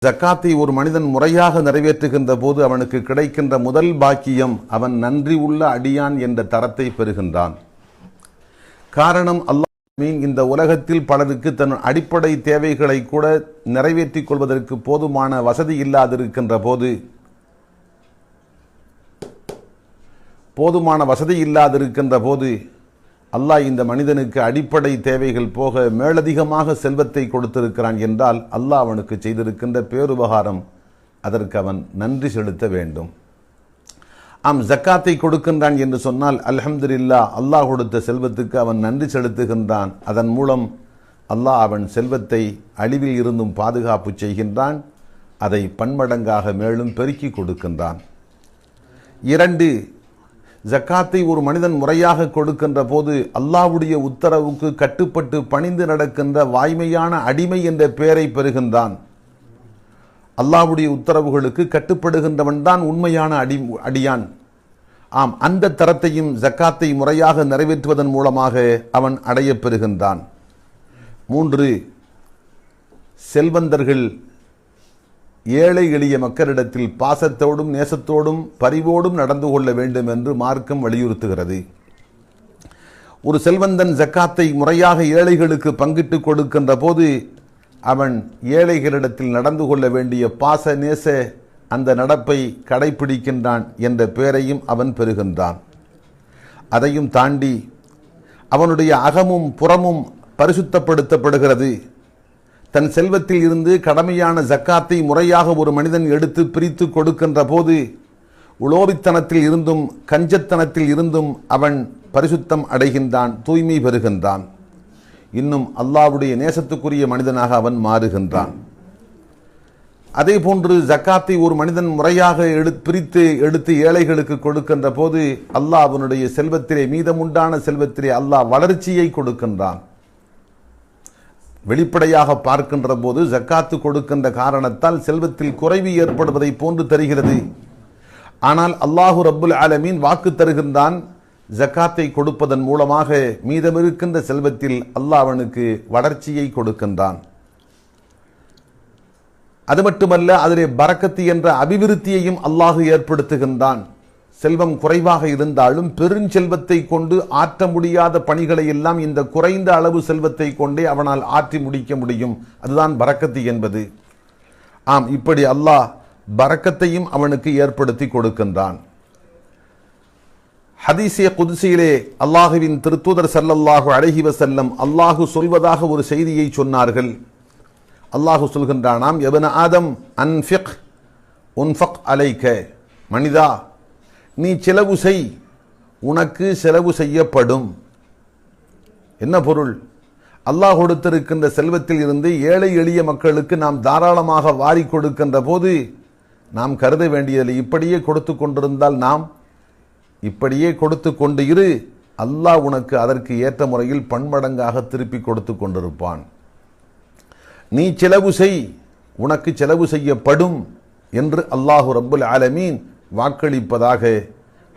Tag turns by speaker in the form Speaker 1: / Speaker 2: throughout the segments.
Speaker 1: ஜக்காத்தை ஒரு மனிதன் முறையாக நிறைவேற்றுகின்ற போது அவனுக்கு கிடைக்கின்ற முதல் பாக்கியம் அவன் நன்றி உள்ள அடியான் என்ற தரத்தை பெறுகின்றான். காரணம், அல்லாஹ் இந்த உலகத்தில் பலருக்கு தன் அடிப்படை தேவைகளை கூட நிறைவேற்றிக் கொள்வதற்கு போதுமான வசதி இல்லாதிருக்கின்ற போது அல்லாஹ் இந்த மனிதனுக்கு அடிப்படை தேவைகள் போக மேலதிகமாக செல்வத்தை கொடுத்திருக்கிறான் என்றால் அல்லாஹ் அவனுக்கு செய்திருக்கின்ற பேருபகாரம், அதற்கு அவன் நன்றி செலுத்த வேண்டும். ஜக்காத்தை கொடுக்கின்றான் என்று சொன்னால் அல்ஹம்துலில்லாஹ், அல்லாஹ் கொடுத்த செல்வத்துக்கு அவன் நன்றி செலுத்துகின்றான். அதன் மூலம் அல்லாஹ் அவன் செல்வத்தை அழிவில் இருந்தும் பாதுகாப்பு செய்கின்றான், அதை பன்மடங்காக மேலும் பெருக்கி கொடுக்கின்றான். 2, ஜக்காத்தை ஒரு மனிதன் முறையாக கொடுக்கின்ற போது அல்லாஹ்வுடைய உத்தரவுக்கு கட்டுப்பட்டு பணிந்து நடக்கின்ற வாய்மையான அடிமை என்ற பெயரை பெறுகின்றான். அல்லாஹ்வுடைய உத்தரவுகளுக்கு கட்டுப்படுகின்றவன் தான் உண்மையான அடியான். அந்த தரத்தையும் ஜக்காத்தை முறையாக நிறைவேற்றுவதன் மூலமாக அவன் அடையப் பெறுகின்றான். 3, செல்வந்தர்கள் ஏழை எளிய மக்களிடத்தில் பாசத்தோடும் நேசத்தோடும் பரிவோடும் நடந்து கொள்ள வேண்டும் என்று மார்க்கம் வலியுறுத்துகிறது. ஒரு செல்வந்தன் ஜக்காத்தை முறையாக ஏழைகளுக்கு பங்கிட்டு கொடுக்கின்ற போது அவன் ஏழைகளிடத்தில் நடந்து கொள்ள வேண்டிய பாச நேச அந்த நடப்பை கடைபிடிக்கின்றான் என்ற பெயரையும் அவன் பெறுகின்றான். அதையும் தாண்டி அவனுடைய அகமும் புறமும் பரிசுத்தப்படுத்தப்படுகிறது. தன் செல்வத்தில் இருந்து கடமையான ஜக்காத்தை முறையாக ஒரு மனிதன் எடுத்து பிரித்து கொடுக்கின்ற போது உலோபித்தனத்தில் இருந்தும் கஞ்சத்தனத்தில் இருந்தும் அவன் பரிசுத்தம் அடைகின்றான், தூய்மை பெறுகின்றான். இன்னும் அல்லாஹ்வுடைய நேசத்துக்குரிய மனிதனாக அவன் மாறுகின்றான். அதே போன்று ஜக்காத்தை ஒரு மனிதன் முறையாக பிரித்து எடுத்து ஏழைகளுக்கு கொடுக்கின்ற போது அல்லாஹ் அவனுடைய செல்வத்திலே, மீதமுண்டான செல்வத்திலே அல்லாஹ் வளர்ச்சியை கொடுக்கின்றான். வெளிப்படையாக பார்க்கின்ற போது ஜக்காத்து கொடுக்கின்ற காரணத்தால் செல்வத்தில் குறைவு ஏற்படுவதை போன்று தெரிகிறது. ஆனால் அல்லாஹு ரப்புல் ஆலமீன் வாக்கு தருகின்றான், ஜக்காத்தை கொடுப்பதன் மூலமாக மீதமிருக்கின்ற செல்வத்தில் அல்லாஹ் அவனுக்கு வளர்ச்சியை கொடுக்கின்றான். அது மட்டுமல்ல, அதிலே பரக்கத்து என்ற அபிவிருத்தியையும் அல்லாஹ் ஏற்படுத்துகின்றான். செல்வம் குறைவாக இருந்தாலும் பெருஞ்செல்வத்தை கொண்டு ஆற்ற முடியாத பணிகளை எல்லாம் இந்த குறைந்த அளவு செல்வத்தை கொண்டே அவனால் ஆற்றி முடிக்க முடியும். அதுதான் பரக்கத்து என்பது. இப்படி அல்லாஹ் பரக்கத்தையும் அவனுக்கு ஏற்படுத்தி கொடுக்கின்றான். ஹதீஸே குத்ஸியிலே அல்லாஹுவின் திருத்தூதர் ஸல்லல்லாஹு அலைஹி வஸல்லம் அல்லாஹு சொல்வதாக ஒரு செய்தியை சொன்னார்கள். அல்லாஹு சொல்கின்றானாம், யப்ன ஆதம் அன்ஃபிக் உன்ஃபக் அலைக, மனிதா நீ செலவு செய், உனக்கு செலவு செய்யப்படும். என்ன பொருள்? அல்லாஹ் கொடுத்திருக்கின்ற செல்வத்தில் இருந்து ஏழை எளிய மக்களுக்கு நாம் தாராளமாக வாரி கொடுக்கின்ற போது நாம் கருத வேண்டியதில்லை, இப்படியே கொடுத்து கொண்டிருந்தால் நாம் இப்படியே கொடுத்து கொண்டு இரு, அல்லாஹ் உனக்கு அதற்கு ஏற்ற முறையில் பன்மடங்காக திருப்பி கொடுத்து கொண்டிருப்பான். நீ செலவு செய், உனக்கு செலவு செய்யப்படும் என்று அல்லாஹு ரப்புல் ஆலமீன் வாக்களிப்பதாக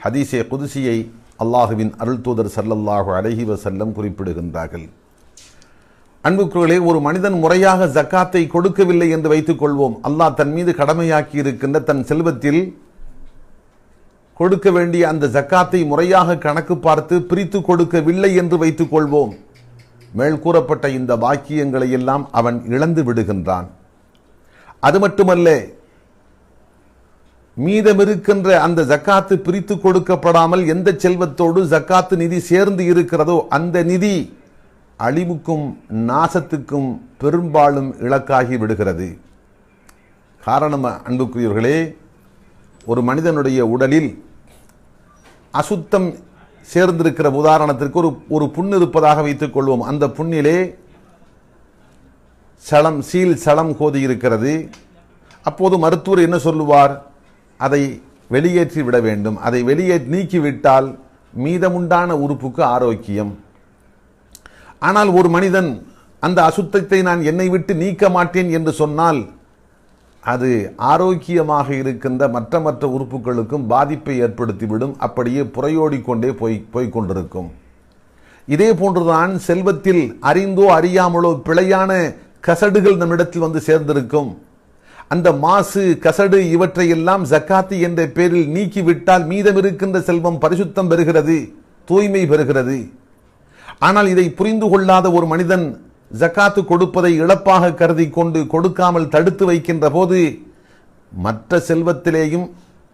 Speaker 1: ஹதீஸே குத்ஸியை அல்லாஹுவின் அருள் தூதர் ஸல்லல்லாஹு அலைஹி வஸல்லம் குறிப்பிடுகின்றார்கள். அன்புக்குரியவர்களே, ஒரு மனிதன் முறையாக ஜக்காத்தை கொடுக்கவில்லை என்று வைத்துக் கொள்வோம். அல்லாஹ் தன் மீது கடமையாக்கி இருக்கின்ற தன் செல்வத்தில் கொடுக்க வேண்டிய அந்த ஜக்காத்தை முறையாக கணக்கு பார்த்து பிரித்து கொடுக்கவில்லை என்று வைத்துக் கொள்வோம். மேல் கூறப்பட்ட இந்த பாக்கியங்களை எல்லாம் அவன் இழந்து விடுகின்றான். அது மட்டுமல்ல, மீதமிருக்கின்ற அந்த ஜக்காத்து பிரித்து கொடுக்கப்படாமல் எந்த செல்வத்தோடு ஜக்காத்து நிதி சேர்ந்து இருக்கிறதோ அந்த நிதி அழிவுக்கும் நாசத்துக்கும் பெரும்பாலும் இலக்காகி விடுகிறது. காரணம், அன்புக்குரியவர்களே, ஒரு மனிதனுடைய உடலில் அசுத்தம் சேர்ந்திருக்கிற, உதாரணத்திற்கு ஒரு புண் இருப்பதாக வைத்துக் கொள்வோம். அந்த புண்ணிலே சளம் கோதி இருக்கிறது. அப்போது மருத்துவர் என்ன சொல்லுவார்? அதை வெளியேற்றி விட வேண்டும். அதை நீக்கிவிட்டால் மீதமுண்டான உறுப்புக்கு ஆரோக்கியம். ஆனால் ஒரு மனிதன் அந்த அசுத்தத்தை நான் என்னை விட்டு நீக்க மாட்டேன் என்று சொன்னால் அது ஆரோக்கியமாக இருக்கின்ற மற்ற உறுப்புகளுக்கும் பாதிப்பை ஏற்படுத்திவிடும். அப்படியே புறையோடிக்கொண்டே போய்கொண்டிருக்கும். இதே போன்றுதான் செல்வத்தில் அறிந்தோ அறியாமலோ பிழையான கசடுகள் நம்மிடத்தில் வந்து சேர்ந்திருக்கும். அந்த மாசு கசடு இவற்றையெல்லாம் ஜக்காத்து என்ற பேரில் நீக்கிவிட்டால் மீதம் இருக்கின்ற செல்வம் பரிசுத்தம் பெறுகிறது, தூய்மை பெறுகிறது. ஆனால் இதை புரிந்து கொள்ளாத ஒரு மனிதன் ஜக்காத்து கொடுப்பதை இழப்பாக கருதி கொண்டு கொடுக்காமல் தடுத்து வைக்கின்ற போது மற்ற செல்வத்திலேயும்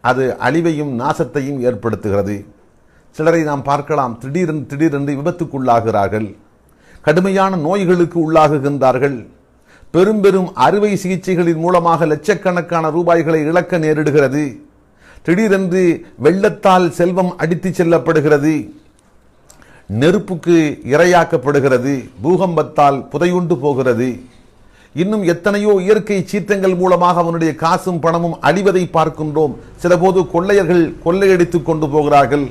Speaker 1: அது அழிவையும் நாசத்தையும் ஏற்படுத்துகிறது. சிலரை நாம் பார்க்கலாம், திடீரென்று விபத்துக்குள்ளாகிறார்கள், கடுமையான நோய்களுக்கு உள்ளாகுகின்றார்கள், பெரும் பெரும் அறுவை சிகிச்சைகளின் மூலமாக லட்சக்கணக்கான ரூபாய்களை இழக்க நேரிடுகிறது. திடீரென்று வெள்ளத்தால் செல்வம் அடித்து செல்லப்படுகிறது, நெருப்புக்கு இரையாக்கப்படுகிறது, பூகம்பத்தால் புதையுண்டு போகிறது. இன்னும் எத்தனையோ இயற்கை சீற்றங்கள் மூலமாக அவனுடைய காசும் பணமும் அழிவதை பார்க்கின்றோம். சிலபோது கொள்ளையர்கள் கொள்ளையடித்துக் கொண்டு போகிறார்கள்.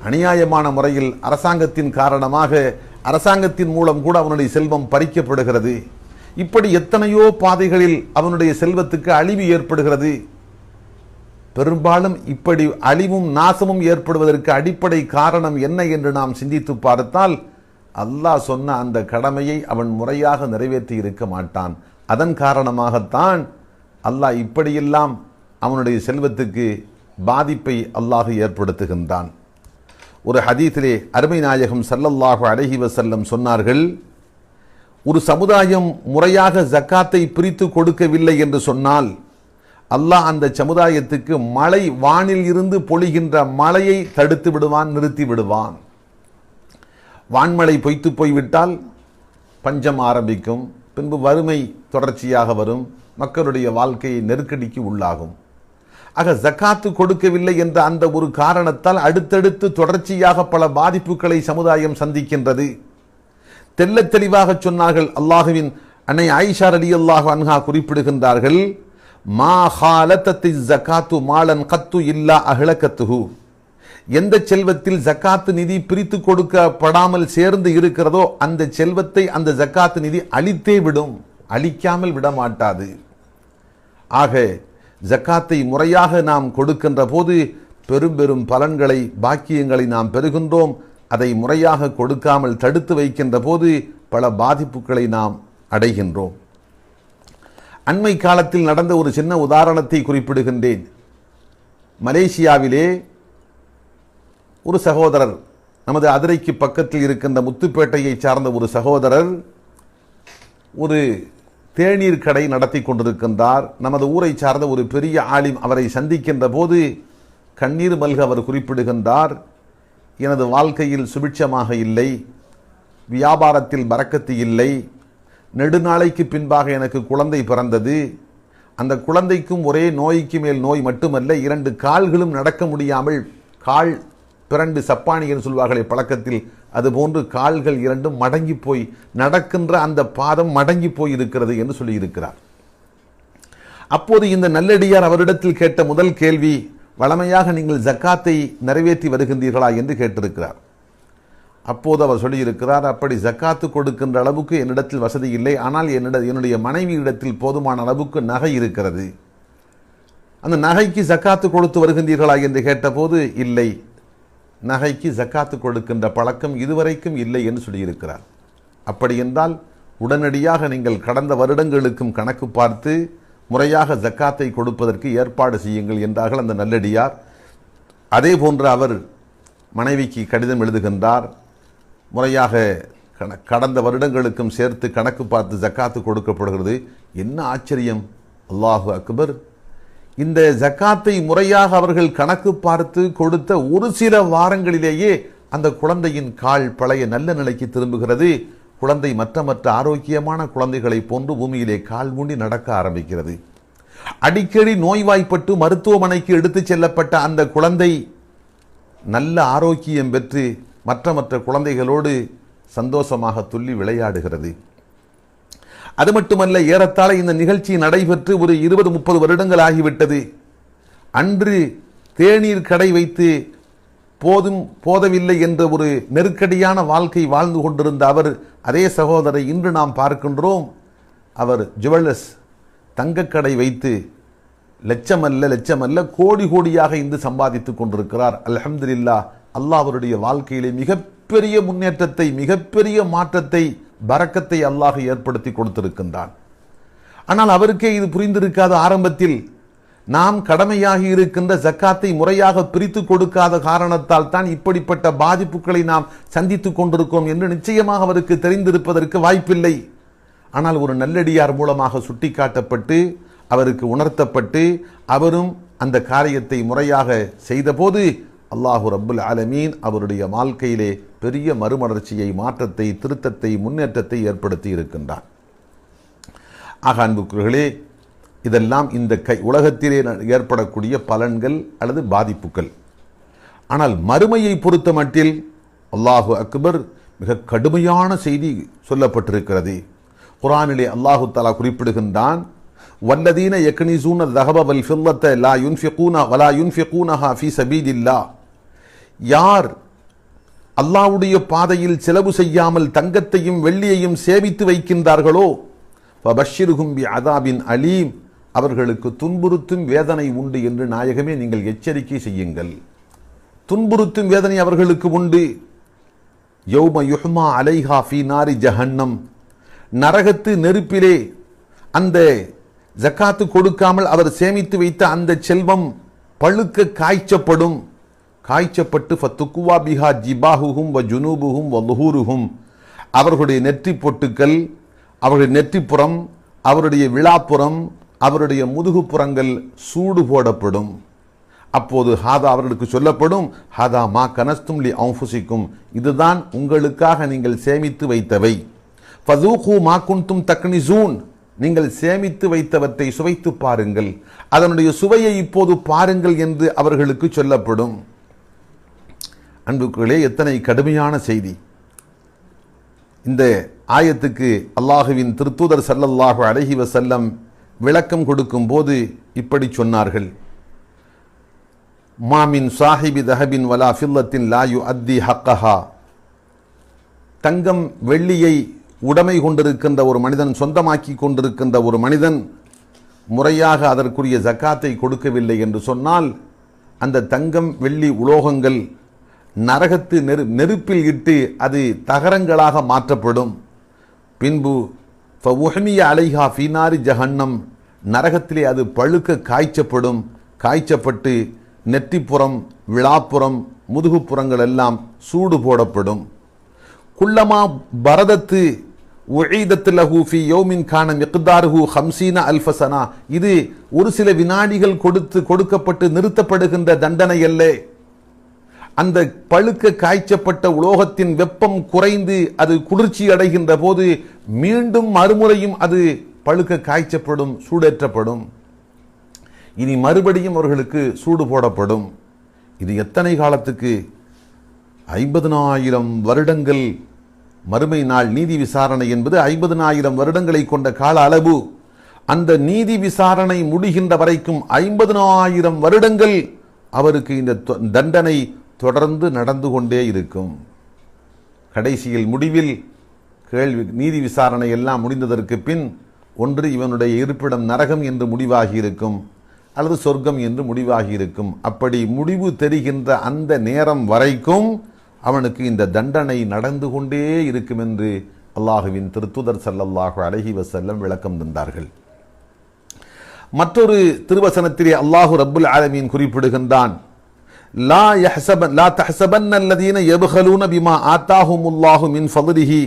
Speaker 1: அநியாயமான முறையில் அரசாங்கத்தின் காரணமாக அரசாங்கத்தின் மூலம் கூட அவனுடைய செல்வம் பறிக்கப்படுகிறது. இப்படி எத்தனையோ பாதைகளில் அவனுடைய செல்வத்துக்கு அழிவு ஏற்படுகிறது. பெரும்பாலும் இப்படி அழிவும் நாசமும் ஏற்படுவதற்கு அடிப்படை காரணம் என்ன என்று நாம் சிந்தித்து பார்த்தால், அல்லாஹ் சொன்ன அந்த கடமையை அவன் முறையாக நிறைவேற்றி இருக்க மாட்டான். அதன் காரணமாகத்தான் அல்லாஹ் இப்படியெல்லாம் அவனுடைய செல்வத்துக்கு பாதிப்பை அல்லாஹ் ஏற்படுத்துகின்றான். ஒரு ஹதீஸிலே அருமை நாயகம் ஸல்லல்லாஹு அலைஹி வஸல்லம் சொன்னார்கள், ஒரு சமுதாயம் முறையாக ஜக்காத்தை பிரித்து கொடுக்கவில்லை என்று சொன்னால் அல்லாஹ் அந்த சமுதாயத்துக்கு மழை, வானில் இருந்து பொழிகின்ற மழையை தடுத்து விடுவான், நிறுத்தி விடுவான். வான்மழை பொய்த்து போய்விட்டால் பஞ்சம் ஆரம்பிக்கும், பின்பு வறுமை தொடர்ச்சியாக வரும், மக்களுடைய வாழ்க்கையை நெருக்கடிக்கு உள்ளாகும். ஆக ஜக்காத்து கொடுக்கவில்லை என்ற அந்த ஒரு காரணத்தால் அடுத்தடுத்து தொடர்ச்சியாக பல பாதிப்புகளை சமுதாயம் சந்திக்கின்றது. தெல்ல தெளிவாக சொன்னார்கள். அல்லாஹுவின் அன்னை ஆயிஷா ரலியல்லாஹு அன்ஹா குறிப்பிடுகின்றார்கள், மா ஹாலத்தத்தி ஜக்காத்து மாலன் கத்து இல்லா அஹ்லகத்துஹு. எந்த செல்வத்தில் ஜக்காத்து நிதி பிரித்து கொடுக்கப்படாமல் சேர்ந்து இருக்கிறதோ அந்த செல்வத்தை அந்த ஜக்காத்து நிதி அழித்தே விடும், அழிக்காமல் விட மாட்டாது. ஆக ஜக்காத்தை முறையாக நாம் கொடுக்கின்ற போது பெரும் பெரும் பலன்களை, பாக்கியங்களை நாம் பெறுகின்றோம். அதை முறையாக கொடுக்காமல் தடுத்து வைக்கின்ற போது பல பாதிப்புகளை நாம் அடைகின்றோம். அண்மை காலத்தில் நடந்த ஒரு சின்ன உதாரணத்தை குறிப்பிடுகின்றேன். மலேசியாவிலே ஒரு சகோதரர், நமது அதிரைக்கு பக்கத்தில் இருக்கின்ற முத்துப்பேட்டையை சார்ந்த ஒரு சகோதரர் ஒரு தேநீர் கடை நடத்தி கொண்டிருக்கின்றார். நமது ஊரை சார்ந்த ஒரு பெரிய ஆலிம் அவரை சந்திக்கின்ற போது கண்ணீர் மல்க அவர் குறிப்பிடுகின்றார், எனது வாழ்க்கையில் சுபிட்சமாக இல்லை, வியாபாரத்தில் பரக்கத்து இல்லை, நெடுநாளைக்கு பின்பாக எனக்கு குழந்தை பிறந்தது. அந்த குழந்தைக்கும் ஒரே நோய்க்கு மேல் நோய் மட்டுமல்ல, 2 கால்களும் நடக்க முடியாமல் கால் பிறண்டு சப்பானி என்று சொல்வார்களே பழக்கத்தில், அதுபோன்று கால்கள் 2ம் மடங்கி போய் நடக்கின்ற அந்த பாதம் மடங்கி போய் இருக்கிறது என்று சொல்லியிருக்கிறார். அப்போது இந்த நல்லடியார் அவரிடத்தில் கேட்ட முதல் கேள்வி, வளமையாக நீங்கள் ஜக்காத்தை நிறைவேற்றி வருகின்றீர்களா என்று கேட்டிருக்கிறார். அப்போது அவர் சொல்லியிருக்கிறார், அப்படி ஜக்காத்து கொடுக்கின்ற அளவுக்கு என்னிடத்தில் வசதி இல்லை, ஆனால் என்னுடைய மனைவியிடத்தில் போதுமான அளவுக்கு நகை இருக்கிறது. அந்த நகைக்கு ஜக்காத்து கொடுத்து வருகின்றீர்களா என்று கேட்டபோது இல்லை, நகைக்கு ஜக்காத்து கொடுக்கின்ற பழக்கம் இதுவரைக்கும் இல்லை என்று சொல்லியிருக்கிறார். அப்படி என்றால் உடனடியாக நீங்கள் கடந்த வருடங்களுக்கும் கணக்கு பார்த்து முறையாக ஜக்காத்தை கொடுப்பதற்கு ஏற்பாடு செய்யுங்கள் என்றார்கள் அந்த நல்லடியார். அதே போன்று அவர் மனைவிக்கு கடிதம் எழுதுகின்றார், முறையாக கடந்த வருடங்களுக்கும் சேர்த்து கணக்கு பார்த்து ஜக்காத்து கொடுக்கப்படுகிறது. என்ன ஆச்சரியம், அல்லாஹு அக்பர்! இந்த ஜக்காத்தை முறையாக அவர்கள் கணக்கு பார்த்து கொடுத்த ஒரு சில வாரங்களிலேயே அந்த குழந்தையின் கால் பழைய நல்ல நிலைக்கு திரும்புகிறது. குழந்தை மற்ற ஆரோக்கியமான குழந்தைகளை போன்று பூமியிலே கால் ஊண்டி நடக்க ஆரம்பிக்கிறது. அடிக்கடி நோய்வாய்ப்பட்டு மருத்துவமனைக்கு எடுத்துச் செல்லப்பட்ட அந்த குழந்தை நல்ல ஆரோக்கியம் பெற்று மற்ற குழந்தைகளோடு சந்தோஷமாக துள்ளி விளையாடுகிறது. அது மட்டுமல்ல, ஏறத்தாழ இந்த நிகழ்ச்சி நடைபெற்று ஒரு 20-30 வருடங்கள் ஆகிவிட்டது. அன்று தேநீர் கடை வைத்து போதவில்லை என்ற ஒரு நெருக்கடியான வாழ்க்கை வாழ்ந்து கொண்டிருந்த அவர், அதே சகோதரரை இன்று நாம் பார்க்கின்றோம், அவர் ஜுவல்லர்ஸ் தங்கக்கடை வைத்து லட்சமல்ல கோடி கோடியாக இன்று சம்பாதித்து கொண்டிருக்கிறார். அல்ஹம்துலில்லாஹ், அல்லாஹ் அவருடைய வாழ்க்கையிலே மிகப்பெரிய முன்னேற்றத்தை, மிகப்பெரிய மாற்றத்தை, பரக்கத்தை அல்லாஹ் ஏற்படுத்தி கொடுத்திருக்கின்றான். ஆனால் அவருக்கே இது புரிந்திருக்காத ஆரம்பத்தில். நாம் கடமையாகி இருக்கின்ற ஜக்காத்தை முறையாக பிரித்து கொடுக்காத காரணத்தால் தான் இப்படிப்பட்ட பாதிப்புகளை நாம் சந்தித்துக் கொண்டிருக்கோம் என்று நிச்சயமாக அவருக்கு தெரிந்திருப்பதற்கு வாய்ப்பில்லை. ஆனால் ஒரு நல்லடியார் மூலமாக சுட்டிக்காட்டப்பட்டு அவருக்கு உணர்த்தப்பட்டு அவரும் அந்த காரியத்தை முறையாக செய்தபோது அல்லாஹு ரப்புல் ஆலமீன் அவருடைய வாழ்க்கையிலே பெரிய மறுமலர்ச்சியை, மாற்றத்தை, திருத்தத்தை, முன்னேற்றத்தை ஏற்படுத்தி இருக்கின்றார். ஆக அன்புக்குரியவர்களே, இதெல்லாம் இந்த உலகத்திலே ஏற்படக்கூடிய பலன்கள் அல்லது பாதிப்புகள். ஆனால் மறுமையை பொறுத்த மட்டில் அல்லாஹு அக்பர், மிக கடுமையான செய்தி சொல்லப்பட்டிருக்கிறது. குர்ஆனிலே அல்லாஹு தஆலா குறிப்பிடுகின்றான், வல்லதீன யக்னிஸூன ذهب والفضة لا ينفقون ولا ينفقونها في سبيل الله. யார் அல்லாஹ்வுடைய பாதையில் செலவு செய்யாமல் தங்கத்தையும் வெள்ளியையும் சேமித்து வைக்கின்றார்களோ ஃபபஷ்ஷிர்ஹும் பிஅதாபின் அலீம், அவர்களுக்கு துன்புறுத்தும் வேதனை உண்டு என்று நாயகமே நீங்கள் எச்சரிக்கை செய்யுங்கள். துன்புறுத்தும் வேதனை அவர்களுக்கு உண்டு. யௌம யுஹ்மா அலைஹா ஃபீ நாரி ஜஹன்னம், நரகத்து நெருப்பிலே அந்த ஜக்காத்து கொடுக்காமல் அவர் சேமித்து வைத்த அந்த செல்வம் பழுக்க காய்ச்சப்படும். காய்ச்சப்பட்டு ஃபத்துக்குவா பிஹா ஜிபாஹுஹும் வ ஜுனூபுஹும் வ லுஹூருஹும், அவர்களுடைய நெற்றி பொட்டுக்கள், அவருடைய நெற்றிப்புறம், அவருடைய விழாப்புறம், அவருடைய முதுகுப்புறங்கள் சூடு போடப்படும். அப்போது ஹாதா அவர்களுக்கு சொல்லப்படும், ஹாதா மா கனஸ்தும் லி அன்ஃபுசிக்கும், இதுதான் உங்களுக்காக நீங்கள் சேமித்து வைத்தவை. ஃபதூகு மா குன்தும் தக்னிசூன், நீங்கள் சேமித்து வைத்தவற்றை சுவைத்து பாருங்கள், அதனுடைய சுவையை இப்போது பாருங்கள் என்று அவர்களுக்கு சொல்லப்படும். அன்புக்குள்ளே எத்தனை கடுமையான செய்தி! இந்த ஆயத்துக்கு அல்லாஹுவின் திருத்தூதர் ஸல்லல்லாஹு அலைஹி வஸல்லம் விளக்கம் கொடுக்கும் போது இப்படி சொன்னார்கள், மாமின் சாஹிபி தஹபின் வலா ஃபில்லத்தின் லா யுஅத்தி ஹக்கஹா, தங்கம் வெள்ளியை உடைமை கொண்டிருக்கின்ற ஒரு மனிதன், சொந்தமாக்கி கொண்டிருக்கின்ற ஒரு மனிதன் முறையாக அதற்குரிய ஜக்காத்தை கொடுக்கவில்லை என்று சொன்னால் அந்த தங்கம் வெள்ளி உலோகங்கள் நரகத்து நெருப்பில் இட்டு அது தகரங்களாக மாற்றப்படும். பின்பு ஃபஉஹ்மிய அலைஹா ஃபீ நாரி ஜஹன்னம், நரகத்திலே அது பழுக்க காய்ச்சப்படும். காய்ச்சப்பட்டு நெற்றிப்புறம், விழாப்புறம், முதுகுப்புறங்கள் எல்லாம் சூடு போடப்படும். குல்லமா பரதத்து உஈதத் லஹு ஃபீ யௌமின் கான மிக்தாருஹு 50 அல்ஃப ஸனா, இது ஒரு சில வினாடிகள் கொடுக்கப்பட்டு நிறுத்தப்படுகின்ற தண்டனை அல்ல. அந்த பழுக்க காய்ச்சப்பட்ட உலோகத்தின் வெப்பம் குறைந்து அது குளிர்ச்சி அடைகின்ற போது மீண்டும் மறுமுறையும் அது பழுக்க காய்ச்சப்படும், சூடேற்றப்படும். இனி மறுபடியும் அவர்களுக்கு சூடு போடப்படும். இது எத்தனை காலத்துக்கு? 50,000 வருடங்கள். மறுமை நாள் நீதி விசாரணை என்பது 50,000 வருடங்களை கொண்ட கால அளவு. அந்த நீதி விசாரணை முடிகின்ற வரைக்கும் 50,000 வருடங்கள் அவருக்கு இந்த தண்டனை தொடர்ந்து நடந்து கொண்டே இருக்கும். கடைசியில் முடிவில் கேள்வி, நீதி விசாரணை எல்லாம் முடிந்ததற்கு பின் ஒன்று இவனுடைய இருப்பிடம் நரகம் என்று முடிவாகி இருக்கும், அல்லது சொர்க்கம் என்று முடிவாகி இருக்கும். அப்படி முடிவு தெரிகின்ற அந்த நேரம் வரைக்கும் அவனுக்கு இந்த தண்டனை நடந்து கொண்டே இருக்கும் என்று அல்லாஹுவின் திருத்தூதர் ஸல்லல்லாஹு அலைஹி வஸல்லம் விளக்கம் தந்தார்கள். மற்றொரு திருவசனத்திலே அல்லாஹு ரப்புல் ஆலமீன் குறிப்பிடுகின்றான், லா தஹ்ஸபன்ன அல்லதீன யப்கலூன பிமா ஆத்தாஹுமுல்லாஹு மின் ஃபத்லிஹி,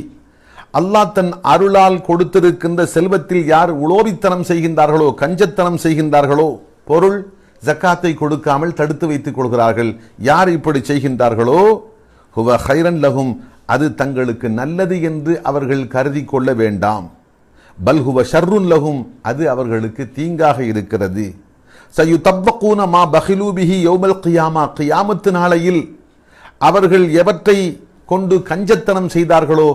Speaker 1: அல்லாஹ் தன் அருளால் கொடுத்திருக்கின்ற செல்வத்தில் யார் உலோபித்தனம் செய்கின்றார்களோ, கஞ்சத்தனம் செய்கின்றார்களோ, பொருள் ஜக்காத்தை கொடுக்காமல் தடுத்து வைத்துக் கொள்கிறார்கள், யார் இப்படி செய்கின்றார்களோ, ஹுவ கைரன் லஹும், அது தங்களுக்கு நல்லது என்று அவர்கள் கருதி கொள்ள வேண்டாம். பல் ஹுவ ஷர்ருன் லஹும், அது அவர்களுக்கு தீங்காக இருக்கிறது. சயுதப்பகூன மா பகிலூ பிஹி யௌமல் கியாமா, கியாமத்து நாளையில் அவர்கள் எவற்றை கொண்டு கஞ்சத்தனம் செய்தார்களோ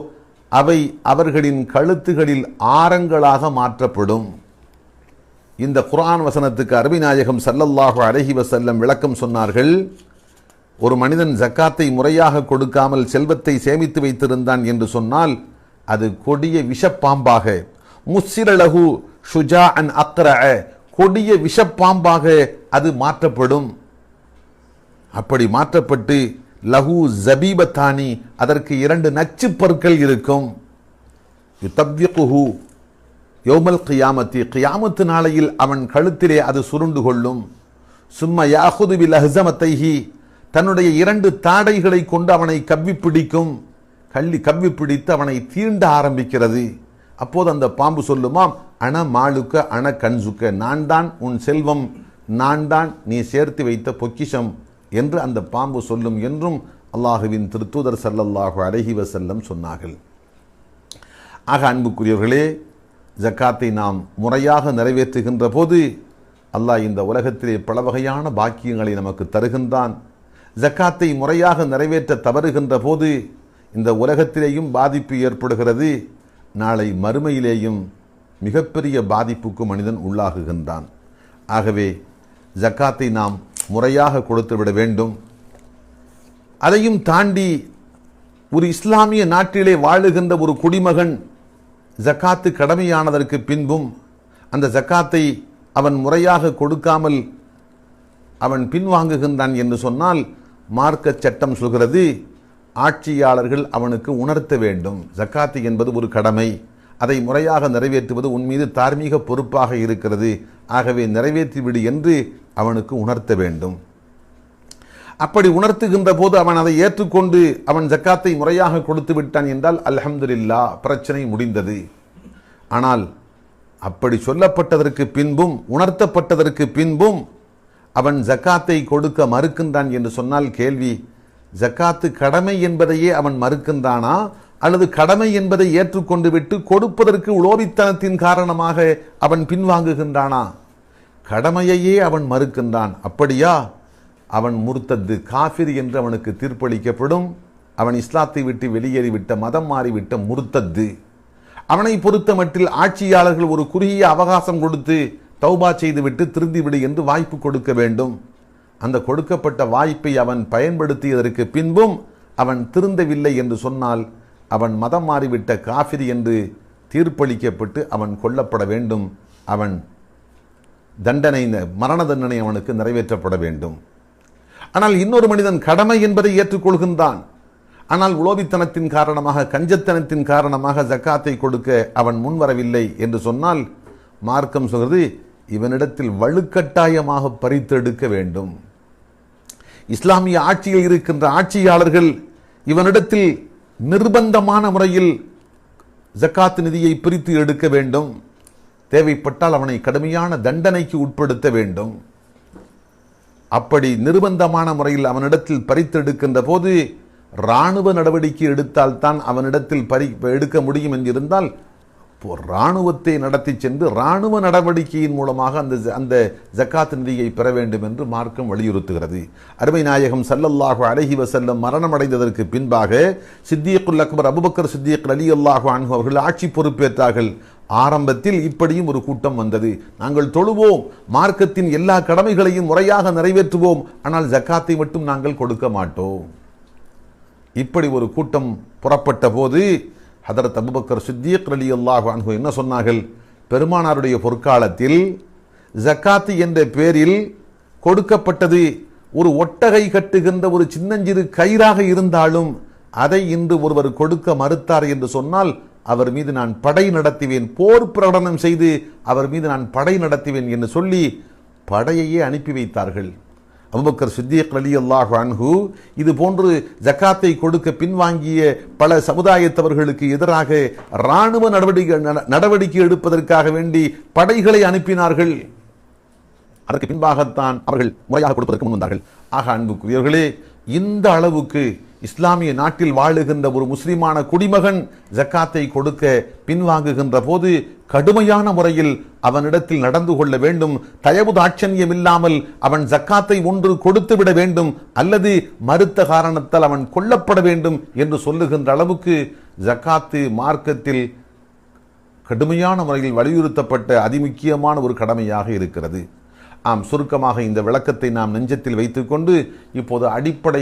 Speaker 1: அவை அவர்களின் கழுத்துகளில் ஆரங்களாக மாற்றப்படும். இந்த குர்ஆன் வசனத்துக்கு அருமைநாயகம் ஸல்லல்லாஹு அலைஹி வஸல்லம் விளக்கம் சொன்னார்கள். ஒரு மனிதன் ஜக்காத்தை முறையாக கொடுக்காமல் செல்வத்தை சேமித்து வைத்திருந்தான் என்று சொன்னால் அது கொடிய விஷப்பாம்பாக, முஸ்ஸிரலஹு ஷுஜாஅன் அக்ரஅ, கொடிய விஷப்பாம்பாக அது மாற்றப்படும். அப்படி மாற்றப்பட்டு லஹு ஜபீபத்தானி, அதற்கு 2 நச்சு பற்கள் இருக்கும். யுதவ்விகுஹு, யௌமல் கியாமத்தி, கியாமத்து நாளையில் அவன் கழுத்திலே அது சுருண்டு கொள்ளும். சும்ம யாஹுது பில் அஹ்ஸமத்தைஹி, தன்னுடைய 2 தாடைகளை கொண்டு அவனை கவ்வி பிடிக்கும். கவ்வி பிடித்து அவனை தீண்ட ஆரம்பிக்கிறது. அப்போது அந்த பாம்பு சொல்லுமாம், அன மாளுக்க அன கன்சுக்க, நான் தான் உன் செல்வம், நான் தான் நீ சேர்த்து வைத்த பொக்கிஷம் என்று அந்த பாம்பு சொல்லும் என்றும் அல்லாஹுவின் திருத்தூதர் ஸல்லல்லாஹு அலைஹி வஸல்லம் சொன்னார்கள். ஆக அன்புக்குரியவர்களே, ஜக்காத்தை நாம் முறையாக நிறைவேற்றுகின்ற போது அல்லாஹ் இந்த உலகத்திலே பல வகையான பாக்கியங்களை நமக்கு தருகின்றான். ஜக்காத்தை முறையாக நிறைவேற்ற தவறுகின்ற போது இந்த உலகத்திலேயும் பாதிப்பு ஏற்படுகிறது, நாளை மறுமையிலேயும் மிகப்பெரிய பாதிப்புக்கு மனிதன் உள்ளாகுகின்றான். ஆகவே ஜக்காத்தை நாம் முறையாக கொடுத்து விட வேண்டும். அதையும் தாண்டி ஒரு இஸ்லாமிய நாட்டிலே வாழுகின்ற ஒரு குடிமகன் ஜக்காத்து கடமையானதற்கு பின்பும் அந்த ஜக்காத்தை அவன் முறையாக கொடுக்காமல் அவன் பின்வாங்குகின்றான் என்று சொன்னால், மார்க்க சட்டம் சொல்கிறது, ஆட்சியாளர்கள் அவனுக்கு உணர்த்த வேண்டும். ஜக்காத்து என்பது ஒரு கடமை, அதை முறையாக நிறைவேற்றுவது உன் மீது தார்மீக பொறுப்பாக இருக்கிறது, ஆகவே நிறைவேற்றிவிடு என்று அவனுக்கு உணர்த்த வேண்டும். அப்படி உணர்த்துகின்ற போது அவன் அதை ஏற்றுக்கொண்டு அவன் ஜக்காத்தை முறையாக கொடுத்து விட்டான் என்றால் அல்ஹம்துலில்லாஹ், பிரச்சனை முடிந்தது. ஆனால் அப்படி சொல்லப்பட்டதற்கு பின்பும் உணர்த்தப்பட்டதற்கு பின்பும் அவன் ஜக்காத்தை கொடுக்க மறுக்கின்றான் என்று சொன்னால் கேள்வி, ஜக்காத்து கடமை என்பதையே அவன் மறுக்கின்றானா, அல்லது கடமை என்பதை ஏற்றுக்கொண்டு விட்டு கொடுப்பதற்கு உலோபித்தனத்தின் காரணமாக அவன் பின்வாங்குகின்றானா? கடமையையே அவன் மறுக்கின்றான். அப்படியா? அவன் முர்த்தத்து, காஃபிர் என்று அவனுக்கு தீர்ப்பளிக்கப்படும். அவன் இஸ்லாத்தை விட்டு வெளியேறிவிட்ட, மதம் மாறிவிட்ட முர்த்தத்து. அவனை பொறுத்த மட்டில் ஆட்சியாளர்கள் ஒரு குறுகிய அவகாசம் கொடுத்து தௌபா செய்துவிட்டு திருந்திவிடு என்று வாய்ப்பு கொடுக்க வேண்டும். அந்த கொடுக்கப்பட்ட வாய்ப்பை அவன் பயன்படுத்தியதற்கு பின்பும் அவன் திருந்தவில்லை என்று சொன்னால் அவன் மதம் மாறிவிட்ட காஃபிர் என்று தீர்ப்பளிக்கப்பட்டு அவன் கொல்லப்பட வேண்டும். அவன் தண்டனை, மரண தண்டனை அவனுக்கு நிறைவேற்றப்பட வேண்டும். ஆனால் இன்னொரு மனிதன் கடமை என்பதை ஏற்றுக்கொள்கின்றான். ஆனால் உலோபித்தனத்தின் காரணமாக, கஞ்சத்தனத்தின் காரணமாக ஜக்காத்தை கொடுக்க அவன் முன்வரவில்லை என்று சொன்னால் மார்க்கம் சொல்கிறது, இவனிடத்தில் வலுக்கட்டாயமாக பறித்தெடுக்க வேண்டும். இஸ்லாமிய ஆட்சியில் இருக்கின்ற ஆட்சியாளர்கள் இவனிடத்தில் நிர்பந்தமான முறையில் ஜக்காத் நிதியை பிரித்து எடுக்க வேண்டும். தேவைப்பட்டால் அவனை கடுமையான தண்டனைக்கு உட்படுத்த வேண்டும். அப்படி நிர்பந்தமான முறையில் அவனிடத்தில் பறித்தெடுக்கின்ற போது இராணுவ நடவடிக்கை எடுத்தால்தான் அவனிடத்தில் எடுக்க முடியும் என்றிருந்தால் இராணுவத்தை நடத்தி சென்று இராணுவ நடவடிக்கையின் மூலமாக அந்த ஜக்காத் நிதியை பெற வேண்டும் என்று மார்க்கம் வலியுறுத்துகிறது. அருமை நாயகம் ஸல்லல்லாஹு அலைஹி வஸல்லம் மரணமடைந்ததற்கு பின்பாக சித்தியக்குல் அக்பர் அபூபக்கர் சித்திக் ரலியல்லாஹு அன்ஹு அவர்கள் ஆட்சி பொறுப்பேற்றார்கள். ஆரம்பத்தில் இப்படியும் ஒரு கூட்டம் வந்தது, நாங்கள் தொழுவோம், மார்க்கத்தின் எல்லா கடமைகளையும் முறையாக நிறைவேற்றுவோம், ஆனால் ஜக்காத்தை மட்டும் நாங்கள் கொடுக்க மாட்டோம். இப்படி ஒரு கூட்டம் புறப்பட்ட போது ஹதரத் அபூபக்கர் சித்திக் ரலியல்லாஹு அன்ஹு என்ன சொன்னார்கள்? பெருமானாருடைய பொற்காலத்தில் ஜக்காத்து என்ற பேரில் கொடுக்கப்பட்டது ஒரு ஒட்டகை கட்டுகின்ற ஒரு சின்னஞ்சிறு கயிறாக இருந்தாலும் அதை இன்று ஒருவர் கொடுக்க மறுத்தார் என்று சொன்னால் அவர் மீது நான் படை நடத்துவேன், போர் பிரகடனம் செய்து அவர் மீது நான் படை நடத்துவேன் என்று சொல்லி படையையே அனுப்பி வைத்தார்கள். அபூபக்கர் சித்திக் ரலியல்லாஹு அன்ஹு இது போன்று ஜக்காத்தை கொடுக்க பின்வாங்கிய பல சமுதாயத்தவர்களுக்கு எதிராக இராணுவ நடவடிக்கை எடுப்பதற்காக வேண்டி படைகளை அனுப்பினார்கள். அதற்கு பின்பாகத்தான் அவர்கள் முறையாக கொடுப்பதற்கு முன் வந்தார்கள். ஆக அன்புக்குரியவர்களே, இந்த அளவுக்கு இஸ்லாமிய நாட்டில் வாழுகின்ற ஒரு முஸ்லிமான குடிமகன் ஜக்காத்தை கொடுக்க பின்வாங்குகின்ற போது கடுமையான முறையில் அவனிடத்தில் நடந்து கொள்ள வேண்டும். தயவு தாட்சண்யம் இல்லாமல் அவன் ஜக்காத்தை ஒன்று கொடுத்து விட வேண்டும், அல்லது மறுத்த காரணத்தால் அவன் கொல்லப்பட வேண்டும் என்று சொல்லுகின்ற அளவுக்கு ஜக்காத்து மார்க்கத்தில் கடுமையான முறையில் வலியுறுத்தப்பட்ட அதிமுக்கியமான ஒரு கடமையாக இருக்கிறது. சுருக்கமாக இந்த விளக்கத்தை நாம் நெஞ்சத்தில் வைத்துக்கொண்டு இப்போது அடிப்படை